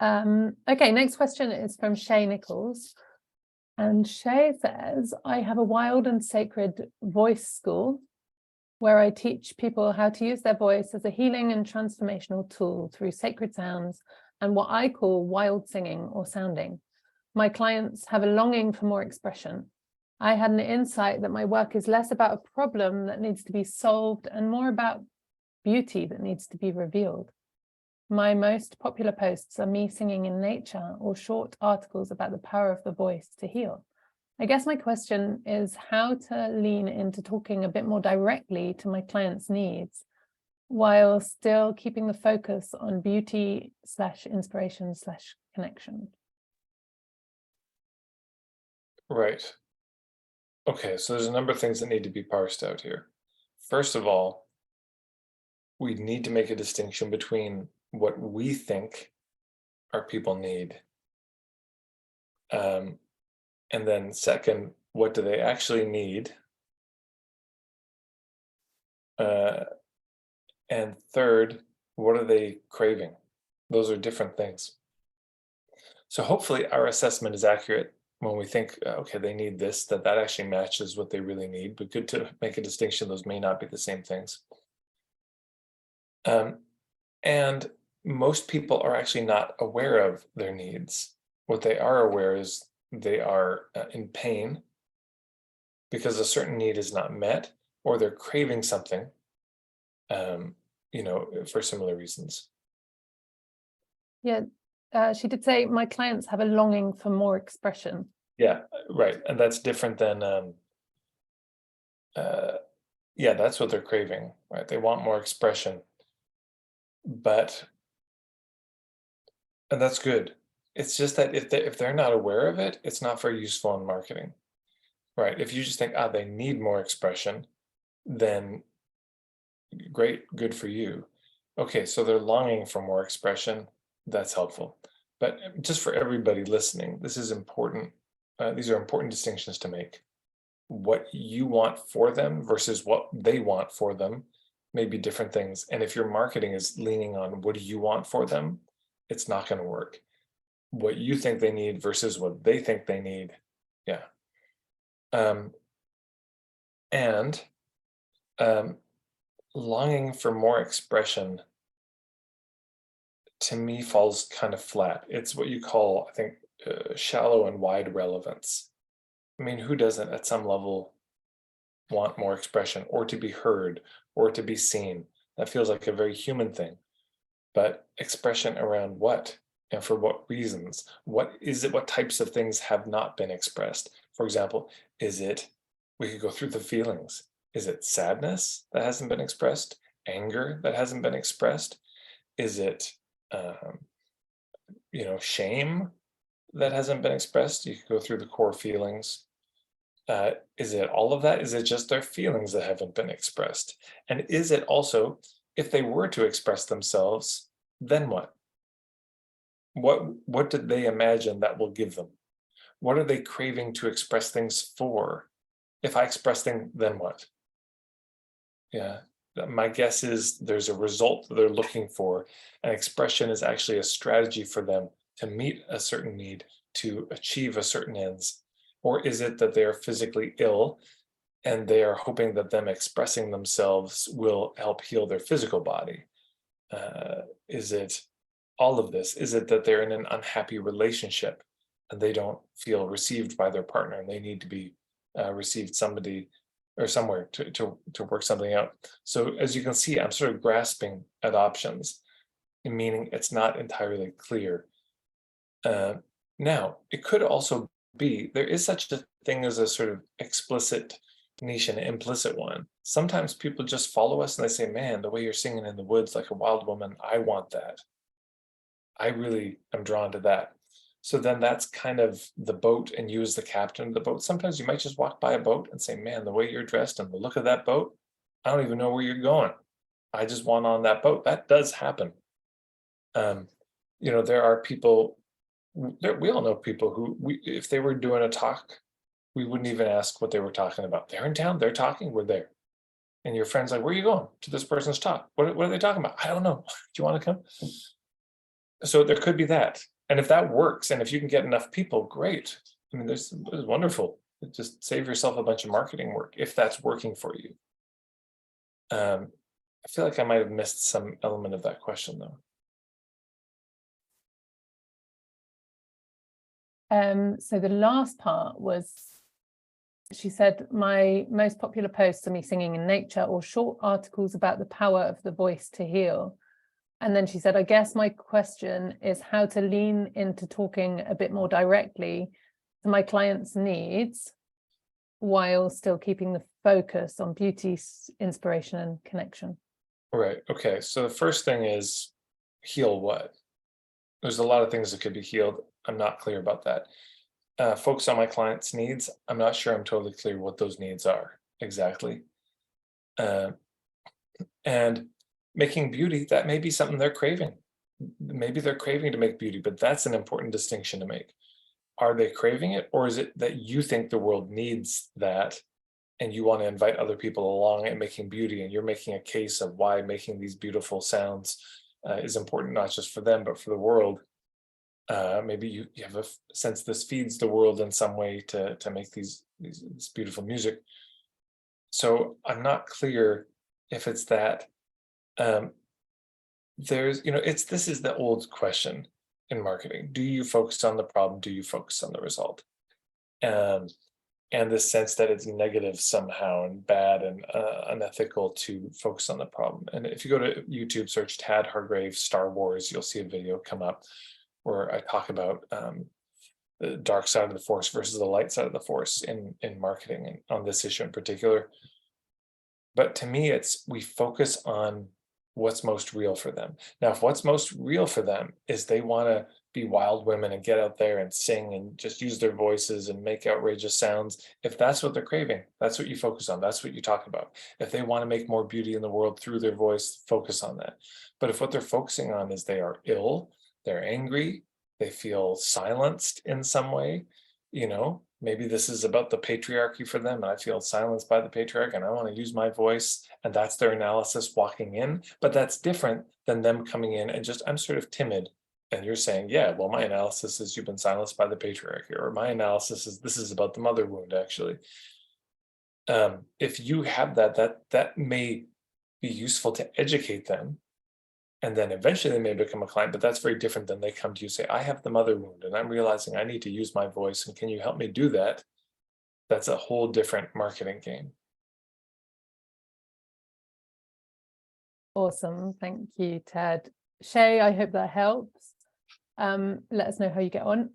Okay, next question is from Shay Nichols. And Shay says, I have a wild and sacred voice school where I teach people how to use their voice as a healing and transformational tool through sacred sounds and what I call wild singing or sounding. My clients have a longing for more expression. I had an insight that my work is less about a problem that needs to be solved and more about beauty that needs to be revealed. My most popular posts are me singing in nature or short articles about the power of the voice to heal. I guess my question is how to lean into talking a bit more directly to my clients' needs while still keeping the focus on beauty / inspiration / connection. Right. Okay, so there's a number of things that need to be parsed out here. First of all, we need to make a distinction between what we think our people need. And then second, what do they actually need? And third, what are they craving? Those are different things. So hopefully our assessment is accurate when we think, okay, they need this, that actually matches what they really need, but good to make a distinction. Those may not be the same things. And most people are actually not aware of their needs. What they are aware is they are in pain because a certain need is not met, or they're craving something, for similar reasons. Yeah, she did say my clients have a longing for more expression. Yeah, right. And that's different than, yeah, that's what they're craving, right? They want more expression. And that's good. It's just that if they're not aware of it, it's not very useful in marketing, right? If you just think, they need more expression, then great, good for you. Okay, so they're longing for more expression. That's helpful. But just for everybody listening, this is important. These are important distinctions to make. What you want for them versus what they want for them may be different things. And if your marketing is leaning on what do you want for them, it's not going to work. What you think they need versus what they think they need. Yeah. Longing for more expression to me falls kind of flat. It's what you call, I think, shallow and wide relevance. I mean, who doesn't at some level want more expression or to be heard or to be seen? That feels like a very human thing. But expression around what and for what reasons? What is it? What types of things have not been expressed? For example, we could go through the feelings. Is it sadness that hasn't been expressed? Anger that hasn't been expressed? Is it, shame that hasn't been expressed? You could go through the core feelings. Is it all of that? Is it just their feelings that haven't been expressed? And is it also, if they were to express themselves, then what? What did they imagine that will give them? What are they craving to express things for? If I express things, then what? Yeah, my guess is there's a result that they're looking for. An expression is actually a strategy for them to meet a certain need, to achieve a certain ends. Or is it that they are physically ill and they are hoping that them expressing themselves will help heal their physical body? Is it all of this? Is it that they're in an unhappy relationship and they don't feel received by their partner and they need to be received somebody or somewhere to work something out? So as you can see, I'm sort of grasping at options, meaning it's not entirely clear. Now, it could also be, there is such a thing as a sort of explicit niche and implicit one. Sometimes people just follow us and they say, man, the way you're singing in the woods like a wild woman, I want that. I really am drawn to that. So then that's kind of the boat and you as the captain of the boat. Sometimes you might just walk by a boat and say, man, the way you're dressed and the look of that boat, I don't even know where you're going. I just want on that boat. That does happen. There are people, we all know people who, if they were doing a talk, we wouldn't even ask what they were talking about. They're in town, they're talking, we're there. And your friend's like, where are you going? To this person's talk. What are they talking about? I don't know. Do you want to come? So there could be that. And if that works, and if you can get enough people, great. I mean, there's wonderful. Just save yourself a bunch of marketing work if that's working for you. I feel like I might have missed some element of that question though. So the last part was, she said, my most popular posts are me singing in nature or short articles about the power of the voice to heal. And then she said, I guess my question is how to lean into talking a bit more directly to my clients' needs while still keeping the focus on beauty, inspiration, and connection. Right. Okay. So the first thing is heal what? There's a lot of things that could be healed. I'm not clear about that. Focus on my clients' needs. I'm not sure I'm totally clear what those needs are exactly. And making beauty, that may be something they're craving. Maybe they're craving to make beauty, but that's an important distinction to make. Are they craving it, or is it that you think the world needs that and you want to invite other people along and making beauty, and you're making a case of why making these beautiful sounds is important, not just for them, but for the world. Maybe you have a sense this feeds the world in some way to make this beautiful music. So I'm not clear if it's that. There's, this is the old question in marketing. Do you focus on the problem? Do you focus on the result? And this sense that it's negative somehow and bad and unethical to focus on the problem. And if you go to YouTube, search Tad Hargrave Star Wars, you'll see a video come up where I talk about the dark side of the force versus the light side of the force in marketing, and on this issue in particular. But to me, we focus on what's most real for them. Now, if what's most real for them is they want to be wild women and get out there and sing and just use their voices and make outrageous sounds, if that's what they're craving, that's what you focus on. That's what you talk about. If they want to make more beauty in the world through their voice, focus on that. But if what they're focusing on is they are ill, they're angry, they feel silenced in some way, maybe this is about the patriarchy for them, and I feel silenced by the patriarchy and I want to use my voice, and that's their analysis walking in. But that's different than them coming in and just, I'm sort of timid. And you're saying, yeah, well, my analysis is you've been silenced by the patriarchy, or my analysis is this is about the mother wound, actually. If you have that may be useful to educate them. And then eventually they may become a client, but that's very different than they come to you, say, I have the mother wound and I'm realizing I need to use my voice. And can you help me do that? That's a whole different marketing game. Awesome. Thank you, Ted. Shay, I hope that helps. Let us know how you get on.